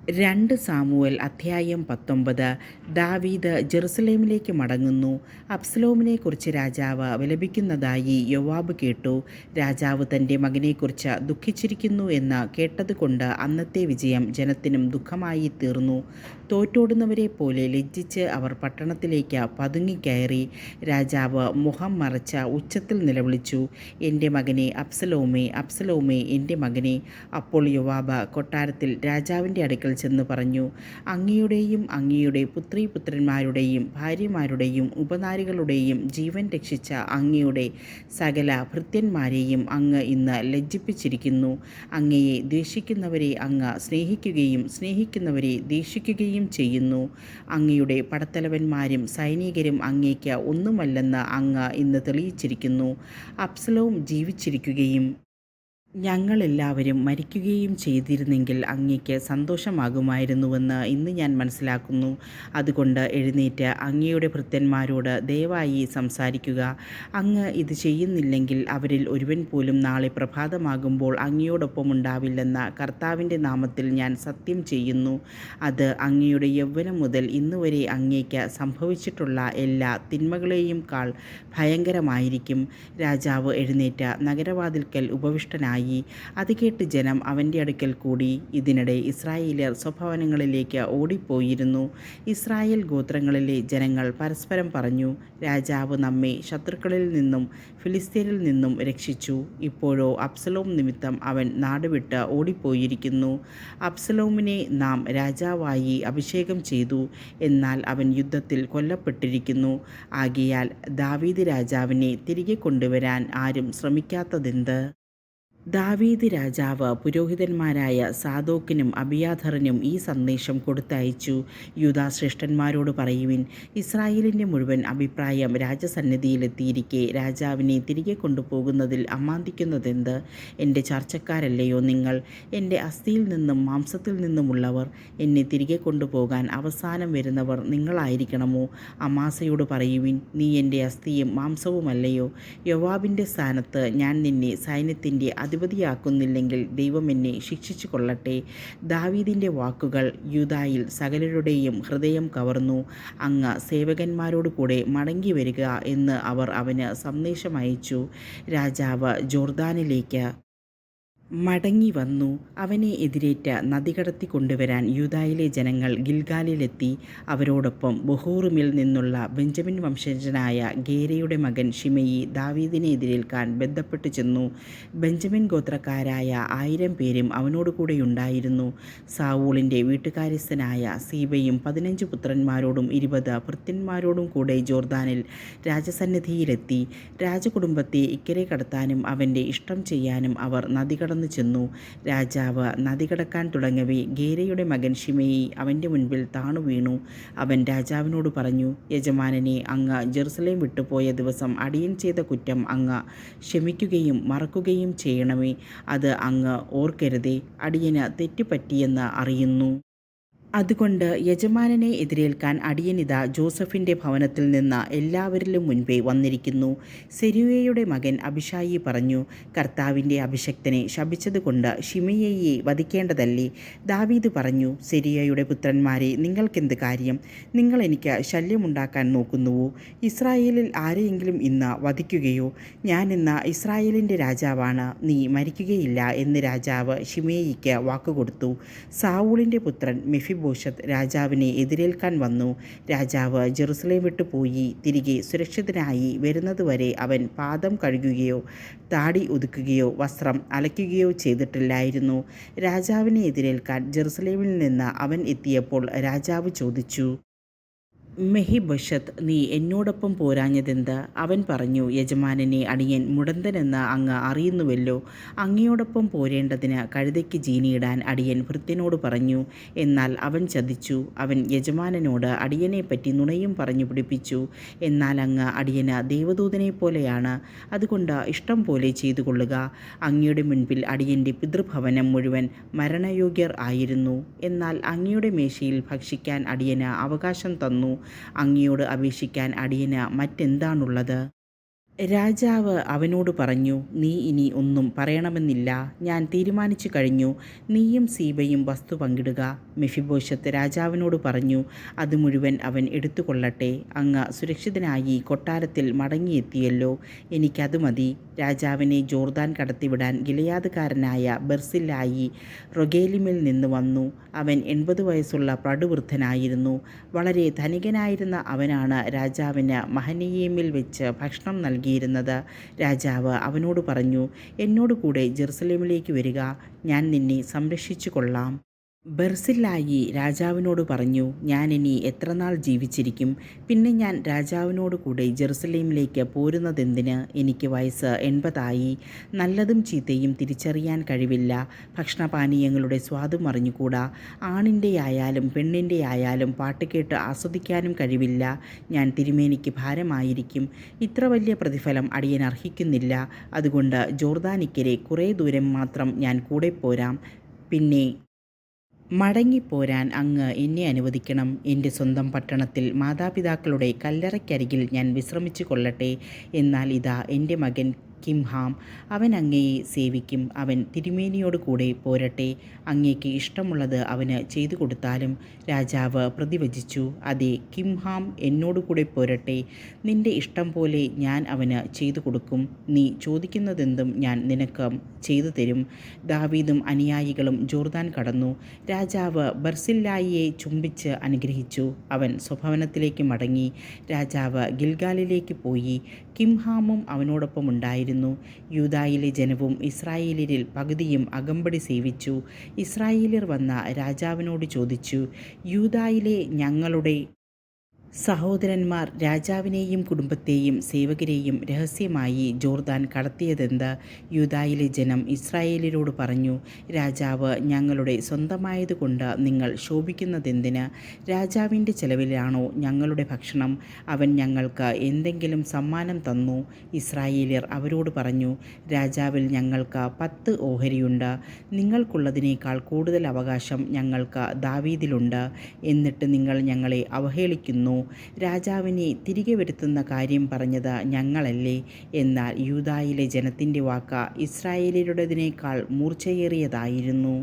2 Samuel അധ്യായം 19. ദാവീദ് ജെറുസലേമിലേക്ക് മടങ്ങുന്നു. അബ്സലോമിനെക്കുറിച്ച് രാജാവ് വിലപിക്കുന്നതായി യോവാബ് കേട്ടു. രാജാവ് തൻ്റെ മകനെക്കുറിച്ച് ദുഃഖിച്ചിരിക്കുന്നു എന്ന് കേട്ടതുകൊണ്ട് അന്നത്തെ വിജയം ജനത്തിനും ദുഃഖമായി തീർന്നു. തോറ്റോടുന്നവരെ പോലെ ലജ്ജിച്ച് അവർ പട്ടണത്തിലേക്ക് പതുങ്ങിക്കയറി. രാജാവ് മുഖം മറച്ച് ഉച്ചത്തിൽ നിലവിളിച്ചു, എൻ്റെ മകനെ അബ്സലോമേ, അബ്സലോമേ, എൻ്റെ മകനെ. അപ്പോൾ യോവാബ് കൊട്ടാരത്തിൽ രാജാവിൻ്റെ അടുക്കൽ ചെന്ന് പറഞ്ഞു, അങ്ങയുടെയും അങ്ങയുടെ പുത്രീപുത്രന്മാരുടെയും ഭാര്യമാരുടെയും ഉപനാരികളുടെയും ജീവൻ രക്ഷിച്ച അങ്ങയുടെ സകല ഭൃത്യന്മാരെയും അങ്ങ് ഇന്ന് ലജ്ജിപ്പിച്ചിരിക്കുന്നു. അങ്ങയെ ദ്വേഷിക്കുന്നവരെ അങ്ങ് സ്നേഹിക്കുകയും സ്നേഹിക്കുന്നവരെ ദ്വേഷിക്കുകയും ചെയ്യുന്നു. അങ്ങയുടെ പടത്തലവന്മാരും സൈനികരും അങ്ങേക്ക് ഒന്നുമല്ലെന്ന് അങ്ങ് ഇന്ന് തെളിയിച്ചിരിക്കുന്നു. അബ്സലോം ജീവിച്ചിരിക്കുകയും ഞങ്ങളെല്ലാവരും മരിക്കുകയും ചെയ്തിരുന്നെങ്കിൽ അങ്ങയ്ക്ക് സന്തോഷമാകുമായിരുന്നുവെന്ന് ഇന്ന് ഞാൻ മനസ്സിലാക്കുന്നു. അതുകൊണ്ട് എഴുന്നേറ്റ് അങ്ങയുടെ ഭൃത്യന്മാരോട് ദയവായി സംസാരിക്കുക. അങ്ങ് ഇത് ചെയ്യുന്നില്ലെങ്കിൽ അവരിൽ ഒരുവൻ പോലും നാളെ പ്രഭാതമാകുമ്പോൾ അങ്ങയോടൊപ്പം ഉണ്ടാവില്ലെന്ന് കർത്താവിൻ്റെ നാമത്തിൽ ഞാൻ സത്യം ചെയ്യുന്നു. അത് അങ്ങയുടെ യൗവനം മുതൽ ഇന്നുവരെ അങ്ങേക്ക് സംഭവിച്ചിട്ടുള്ള എല്ലാ തിന്മകളെയും കാൾ ഭയങ്കരമായിരിക്കും. രാജാവ് എഴുന്നേറ്റ് നഗരവാതിൽക്കൽ ഉപവിഷ്ടനായി. അത് കേട്ട് ജനം അവൻ്റെ അടുക്കൽ കൂടി. ഇതിനിടെ ഇസ്രായേല്യർ സ്വഭവനങ്ങളിലേക്ക് ഓടിപ്പോയിരുന്നു. ഇസ്രായേൽ ഗോത്രങ്ങളിലെ ജനങ്ങൾ പരസ്പരം പറഞ്ഞു, രാജാവ് നമ്മെ ശത്രുക്കളിൽ നിന്നും ഫിലിസ്ത്യരിൽ നിന്നും രക്ഷിച്ചു. ഇപ്പോഴോ അബ്സലോം നിമിത്തം അവൻ നാടുവിട്ട് ഓടിപ്പോയിരിക്കുന്നു. അബ്സലോമിനെ നാം രാജാവായി അഭിഷേകം ചെയ്തു, എന്നാൽ അവൻ യുദ്ധത്തിൽ കൊല്ലപ്പെട്ടിരിക്കുന്നു. ആകയാൽ ദാവീദ് രാജാവിനെ തിരികെ കൊണ്ടുവരാൻ ആരും ശ്രമിക്കാത്തതെന്ത്? ദാവീദ് രാജാവ് പുരോഹിതന്മാരായ സാദോക്കിനും അബിയാഥറിനും ഈ സന്ദേശം കൊടുത്തയച്ചു. യൂദാശ്രേഷ്ഠന്മാരോട് പറയുവിൻ, ഇസ്രായേലിൻ്റെ മുഴുവൻ അഭിപ്രായം രാജസന്നിധിയിലെത്തിയിരിക്കെ രാജാവിനെ തിരികെ കൊണ്ടുപോകുന്നതിൽ അമാന്തിക്കുന്നതെന്ത്? എൻ്റെ ചർച്ചക്കാരല്ലയോ നിങ്ങൾ? എൻ്റെ അസ്ഥിയിൽ നിന്നും മാംസത്തിൽ നിന്നുമുള്ളവർ. എന്നെ തിരികെ കൊണ്ടുപോകാൻ അവസാനം വരുന്നവർ നിങ്ങളായിരിക്കണമോ? അമാസയോട് പറയുവിൻ, നീ എൻ്റെ അസ്ഥിയും മാംസവുമല്ലയോ? യോവാബിൻ്റെ സ്ഥാനത്ത് ഞാൻ നിന്നെ സൈന്യത്തിൻ്റെ അധിപതിയാക്കുന്നില്ലെങ്കിൽ ദൈവം എന്നെ ശിക്ഷിച്ചു കൊള്ളട്ടെ. ദാവീദിൻ്റെ വാക്കുകൾ യൂദായിൽ സകലരുടെയും ഹൃദയം കവർന്നു. അങ്ങ് സേവകന്മാരോട് കൂടെ മടങ്ങി വരിക എന്ന് അവർ അവന് സന്ദേശമയച്ചു. രാജാവ് ജോർദാനിലേക്ക് മടങ്ങി വന്നു. അവനെ എതിരേറ്റ് നദി കടത്തി കൊണ്ടുവരാൻ യൂദായിലെ ജനങ്ങൾ ഗിൽഗാലിലെത്തി. അവരോടൊപ്പം ബഹൂറിമിൽ നിന്നുള്ള ബെഞ്ചമിൻ വംശജനായ ഗേരയുടെ മകൻ ശിമെയി ദാവീദിനെ എതിരേൽക്കാൻ ബന്ധപ്പെട്ടു ചെന്നു. ബെഞ്ചമിൻ ഗോത്രക്കാരായ 1000 പേരും അവനോടുകൂടെയുണ്ടായിരുന്നു. സാവൂളിൻ്റെ വീട്ടുകാര്യസ്ഥനായ സീബയും 15 പുത്രന്മാരോടും 20 ഭൃത്യന്മാരോടും കൂടെ ജോർദാനിൽ രാജസന്നിധിയിലെത്തി. രാജകുടുംബത്തെ ഇക്കരെ കടത്താനും അവൻ്റെ ഇഷ്ടം ചെയ്യാനും അവർ നദി കടന്നു ചെന്നു. രാജാവ് നദി കടക്കാൻ തുടങ്ങവേ ഗേരയുടെ മകൻ ശിമെയി അവൻ്റെ മുൻപിൽ താണു വീണു. അവൻ രാജാവിനോട് പറഞ്ഞു, യജമാനനെ, അങ്ങ് ജെറുസലേം വിട്ടുപോയ ദിവസം അടിയൻ ചെയ്ത കുറ്റം അങ്ങ് ക്ഷമിക്കുകയും മറക്കുകയും ചെയ്യണമേ. അത് അങ്ങ് ഓർക്കരുതേ. അടിയന് തെറ്റുപറ്റിയെന്ന് അറിയുന്നു. അതുകൊണ്ട് യജമാനനെ എതിരേൽക്കാൻ അടിയനിതാ ജോസഫിൻ്റെ ഭവനത്തിൽ നിന്ന് എല്ലാവരിലും മുൻപേ വന്നിരിക്കുന്നു. സെരൂയയുടെ മകൻ അബിഷായി പറഞ്ഞു, കർത്താവിൻ്റെ അഭിഷക്തനെ ശപിച്ചതുകൊണ്ട് ശിമെയിയെ വധിക്കേണ്ടതല്ലേ? ദാവീദ് പറഞ്ഞു, സെരൂയയുടെ പുത്രന്മാരെ, നിങ്ങൾക്കെന്ത് കാര്യം? നിങ്ങൾ എനിക്ക് ശല്യമുണ്ടാക്കാൻ നോക്കുന്നുവോ? ഇസ്രായേലിൽ ആരെയെങ്കിലും ഇന്ന് വധിക്കുകയോ? ഞാൻ ഇന്ന് ഇസ്രായേലിൻ്റെ രാജാവാണ്, നീ മരിക്കുകയില്ല എന്ന് രാജാവ് ശിമെയിക്ക് വാക്കുകൊടുത്തു. സാവൂളിൻ്റെ പുത്രൻ മെഫിബോശത്ത് രാജാവിനെ എതിരേൽക്കാൻ വന്നു. രാജാവ് ജെറുസലേം വിട്ടു പോയി തിരികെ സുരക്ഷിതനായി വരുന്നതുവരെ അവൻ പാദം കഴുകുകയോ താടി ഒതുക്കുകയോ വസ്ത്രം അലയ്ക്കുകയോ ചെയ്തിട്ടില്ലായിരുന്നു. രാജാവിനെ എതിരേൽക്കാൻ ജെറുസലേമിൽ നിന്ന് അവൻ എത്തിയപ്പോൾ രാജാവ് ചോദിച്ചു, മെഹിബോശത്ത്, നീ എന്നോടൊപ്പം പോരാഞ്ഞതെന്ത്? അവൻ പറഞ്ഞു, യജമാനനെ, അടിയൻ മുടന്തനെന്ന് അങ്ങ് അറിയുന്നുവല്ലോ. അങ്ങയോടൊപ്പം പോരേണ്ടതിന് കഴുതയ്ക്ക് ജീനിയിടാൻ അടിയൻ ഭൃത്യനോട് പറഞ്ഞു. എന്നാൽ അവൻ ചതിച്ചു. അവൻ യജമാനനോട് അടിയനെപ്പറ്റി നുണയും പറഞ്ഞു പിടിപ്പിച്ചു. എന്നാൽ അങ്ങ് അടിയന് ദൈവദൂതനെ പോലെയാണ്. അതുകൊണ്ട് ഇഷ്ടം പോലെ ചെയ്തു കൊള്ളുക. അങ്ങയുടെ മുൻപിൽ അടിയൻ്റെ പിതൃഭവനം മുഴുവൻ മരണയോഗ്യർ ആയിരുന്നു. എന്നാൽ അങ്ങയുടെ മേശയിൽ ഭക്ഷിക്കാൻ അടിയന് അവകാശം തന്നു. അങ്ങയോട് അപേക്ഷിക്കാൻ അടിയന് മറ്റെന്താണുള്ളത്? രാജാവ് അവനോട് പറഞ്ഞു, നീ ഇനി ഒന്നും പറയണമെന്നില്ല. ഞാൻ തീരുമാനിച്ചു കഴിഞ്ഞു. നീയും സീബയും വസ്തു പങ്കിടുക. മെഫിബോശത്ത് രാജാവിനോട് പറഞ്ഞു, അത് മുഴുവൻ അവൻ എടുത്തുകൊള്ളട്ടെ. അങ്ങ് സുരക്ഷിതനായി കൊട്ടാരത്തിൽ മടങ്ങിയെത്തിയല്ലോ. എനിക്കത് മതി. രാജാവിനെ ജോർദാൻ കടത്തിവിടാൻ ഗിലെയാദ്കാരനായ ബർസില്ലായി റൊഗേലിമിൽ നിന്ന് വന്നു. അവൻ 80 വയസ്സുള്ള പ്രടുവൃദ്ധനായിരുന്നു. വളരെ ധനികനായിരുന്ന അവനാണ് രാജാവിന് മഹനയീമിൽ വെച്ച് ഭക്ഷണം നൽകിയിരുന്നത്. രാജാവ് അവനോട് പറഞ്ഞു, എന്നോട് കൂടെ ജെറുസലേമിലേക്ക് വരിക. ഞാൻ നിന്നെ സംരക്ഷിച്ചു കൊള്ളാം. ബർസില്ലായി രാജാവിനോട് പറഞ്ഞു, ഞാനിനി എത്രനാൾ ജീവിച്ചിരിക്കും? പിന്നെ ഞാൻ രാജാവിനോട് കൂടെ ജെറുസലേമിലേക്ക് പോരുന്നതെന്തിന്? എനിക്ക് വയസ്സ് 80 നല്ലതും ചീത്തയും തിരിച്ചറിയാൻ കഴിവില്ല. ഭക്ഷണപാനീയങ്ങളുടെ സ്വാദും അറിഞ്ഞുകൂടാ. ആണിൻ്റെയായാലും പെണ്ണിൻ്റെയായാലും പാട്ട് കേട്ട് ആസ്വദിക്കാനും കഴിവില്ല. ഞാൻ തിരുമേനിക്ക് ഭാരമായിരിക്കും. ഇത്ര വലിയ പ്രതിഫലം അടിയൻ അർഹിക്കുന്നില്ല. അതുകൊണ്ട് ജോർദാനിക്കരെ കുറേ ദൂരം മാത്രം ഞാൻ കൂടെ പോരാം. പിന്നെ മടങ്ങിപ്പോരാൻ അങ്ങ് എന്നെ അനുവദിക്കണം. എൻ്റെ സ്വന്തം പട്ടണത്തിൽ മാതാപിതാക്കളുടെ കല്ലറയ്ക്കരികിൽ ഞാൻ വിശ്രമിച്ചു കൊള്ളട്ടെ. എന്നാൽ ഇതാ എൻ്റെ മകൻ കിംഹാം, അവൻ അങ്ങയെ സേവിക്കും. അവൻ തിരുമേനിയോട് കൂടെ പോരട്ടെ. അങ്ങേക്ക് ഇഷ്ടമുള്ളത് അവന് ചെയ്തു കൊടുത്താലും. രാജാവ് പ്രതിവചിച്ചു, അതെ, കിംഹാം എന്നോട് കൂടെ പോരട്ടെ. നിന്റെ ഇഷ്ടം പോലെ ഞാൻ അവന് ചെയ്തു കൊടുക്കും. നീ ചോദിക്കുന്നതെന്തും ഞാൻ നിനക്ക് ചെയ്തു തരും. ദാവീദും അനുയായികളും ജോർദാൻ കടന്നു. രാജാവ് ബർസില്ലായിയെ ചുംബിച്ച് അനുഗ്രഹിച്ചു. അവൻ സ്വഭവനത്തിലേക്ക് മടങ്ങി. രാജാവ് ഗിൽഗാലിലേക്ക് പോയി. കിംഹാമും അവനോടൊപ്പം ഉണ്ടായിരുന്നു. യൂദായിലെ ജനവും ഇസ്രായേല്യരിൽ പകുതിയും അകമ്പടി സേവിച്ചു. ഇസ്രായേല്യർ വന്ന രാജാവിനോട് ചോദിച്ചു, യൂദായിലെ ഞങ്ങളുടെ സഹോദരന്മാർ രാജാവിനെയും കുടുംബത്തെയും സേവകരെയും രഹസ്യമായി ജോർദാൻ കടത്തിയതെന്ത്? യൂദായിലെ ജനം ഇസ്രായേല്യരോട് പറഞ്ഞു, രാജാവ് ഞങ്ങളുടെ സ്വന്തമായതുകൊണ്ട് നിങ്ങൾ ശോഭിക്കുന്നതെന്തിന്? രാജാവിൻ്റെ ചെലവിലാണോ ഞങ്ങളുടെ ഭക്ഷണം? അവൻ ഞങ്ങൾക്ക് എന്തെങ്കിലും സമ്മാനം തന്നു? ഇസ്രായേല്യർ അവരോട് പറഞ്ഞു, രാജാവിൽ ഞങ്ങൾക്ക് 10 ഓഹരിയുണ്ട്. നിങ്ങൾക്കുള്ളതിനേക്കാൾ കൂടുതൽ അവകാശം ഞങ്ങൾക്ക് ദാവീദിലുണ്ട്. എന്നിട്ട് നിങ്ങൾ ഞങ്ങളെ അവഹേളിക്കുന്നു. രാജാവിനെ തിരികെ വരുത്തുന്ന കാര്യം പറഞ്ഞത് ഞങ്ങളല്ലേ? എന്നാൽ യൂദായിലെ ജനത്തിൻ്റെ വാക്ക് ഇസ്രായേല്യരുടേതിനേക്കാൾ മൂർച്ചയേറിയതായിരുന്നു.